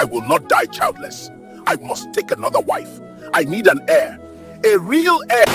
I will not die childless. I must take another wife. I need an heir. A real heir.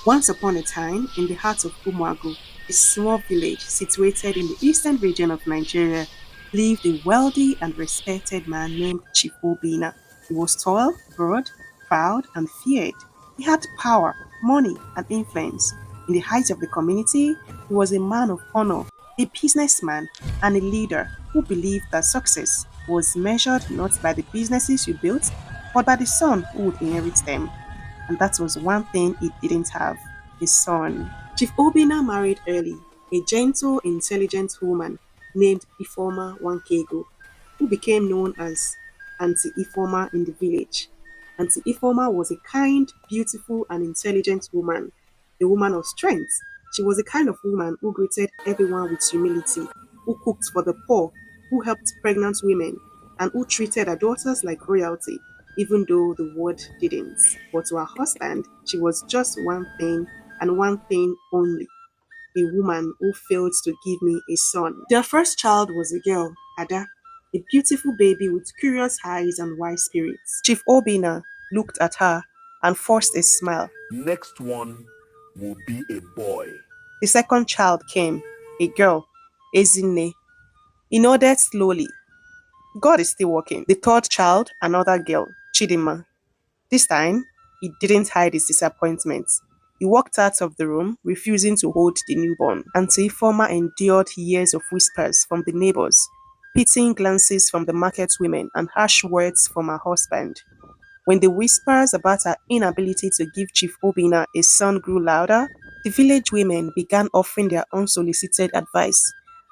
Once upon a time, in the heart of Umuagu, a small village situated in the eastern region of Nigeria, lived a wealthy and respected man named Chief Obina. He was tall, broad, proud, and feared. He had power, money, and influence. In the height of the community, he was a man of honor, a businessman, and a leader who believed that success was measured not by the businesses you built, but by the son who would inherit them. And that was one thing he didn't have, a son. Chief Obina married early, a gentle, intelligent woman named Ifoma Wankego, who became known as Auntie Ifoma in the village. Auntie Ifoma was a kind, beautiful, and intelligent woman, a woman of strength. She was the kind of woman who greeted everyone with humility, who cooked for the poor, who helped pregnant women, and who treated her daughters like royalty, even though the word didn't. But to her husband, she was just one thing and one thing only, a woman who failed to give me a son. Their first child was a girl, Ada, a beautiful baby with curious eyes and wise spirits. Chief Obina looked at her and forced a smile. Next one will be a boy. The second child came, a girl, Ezinne. He nodded slowly. God is still working. The third child, another girl, Chidima. This time, he didn't hide his disappointment. He walked out of the room, refusing to hold the newborn. Auntie Ifoma endured years of whispers from the neighbors, pitying glances from the market women, and harsh words from her husband. When the whispers about her inability to give Chief Obina a son grew louder, the village women began offering their unsolicited advice,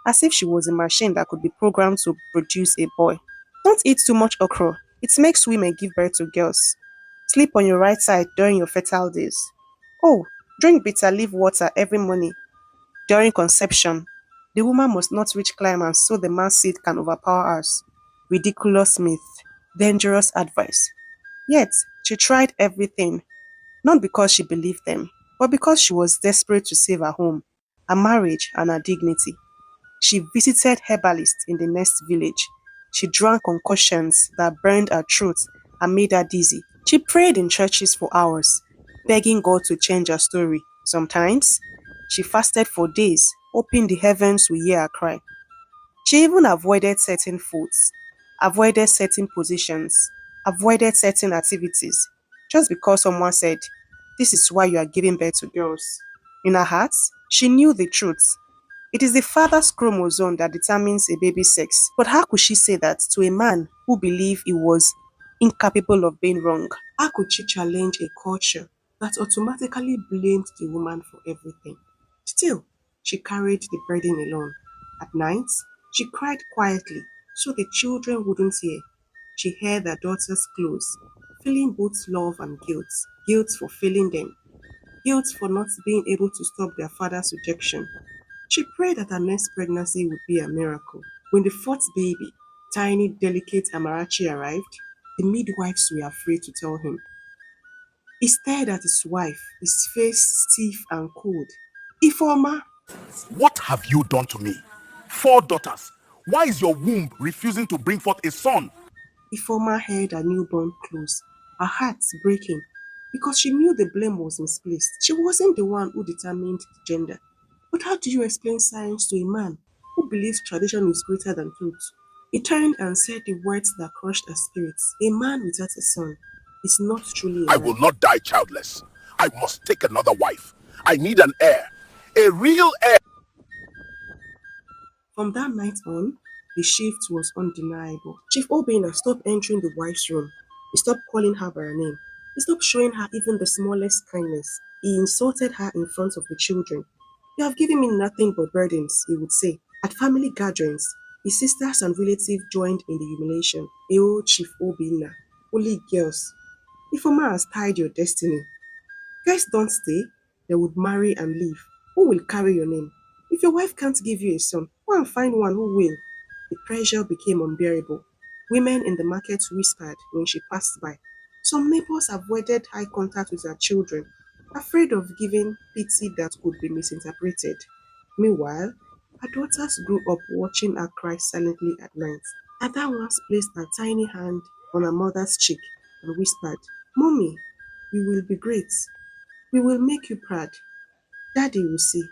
as if she was a machine that could be programmed to produce a boy. Don't eat too much okra. It makes women give birth to girls. Sleep on your right side during your fertile days. Oh, drink bitter leaf water every morning during conception. The woman must not reach climax so the man's seed can overpower us. Ridiculous myth. Dangerous advice. Yet, she tried everything, not because she believed them, but because she was desperate to save her home, her marriage, and her dignity. She visited herbalists in the next village. She drank concoctions that burned her throat and made her dizzy. She prayed in churches for hours, begging God to change her story. Sometimes, she fasted for days, hoping the heavens would hear her cry. She even avoided certain foods, avoided certain positions, avoided certain activities, just because someone said, "This is why you are giving birth to girls." In her heart, she knew the truth. It is the father's chromosome that determines a baby's sex. But how could she say that to a man who believed he was incapable of being wrong? How could she challenge a culture that automatically blamed the woman for everything? Still, she carried the burden alone. At night, she cried quietly so the children wouldn't hear. She held her daughter's clothes, feeling both love and guilt. Guilt for failing them, guilt for not being able to stop their father's rejection. She prayed that her next pregnancy would be a miracle. When the fourth baby, tiny, delicate Amarachi, arrived, the midwives were afraid to tell him. He stared at his wife, his face stiff and cold. Ifoma, What have you done to me? 4 daughters. Why is your womb refusing to bring forth a son? Ifoma held her newborn close, her heart breaking, because she knew the blame was misplaced. She wasn't the one who determined the gender. But how do you explain science to a man who believes tradition is greater than truth? He turned and said the words that crushed her spirit. A man without a son is not truly a I man. will not die childless. I must take another wife. I need an heir. A real heir. From that night on, the shift was undeniable. Chief Obina stopped entering the wife's room. He stopped calling her by her name. He stopped showing her even the smallest kindness. He insulted her in front of the children. "You have given me nothing but burdens," he would say. At family gatherings, his sisters and relatives joined in the humiliation. "Oh, Chief Obina, only girls. If a man has tied your destiny, guys don't stay, they would marry and leave. Who will carry your name? If your wife can't give you a son, go and find one who will." The pressure became unbearable. Women in the market whispered when she passed by. Some neighbors avoided eye contact with their children, afraid of giving pity that could be misinterpreted. Meanwhile, her daughters grew up watching her cry silently at night. Ada once placed her tiny hand on her mother's cheek and whispered, Mommy, we will be great. We will make you proud. Daddy will see.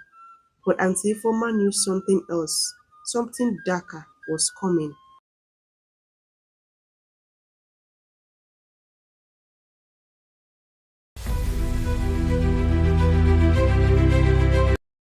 But Auntie Ifoma knew something else. Something darker was coming.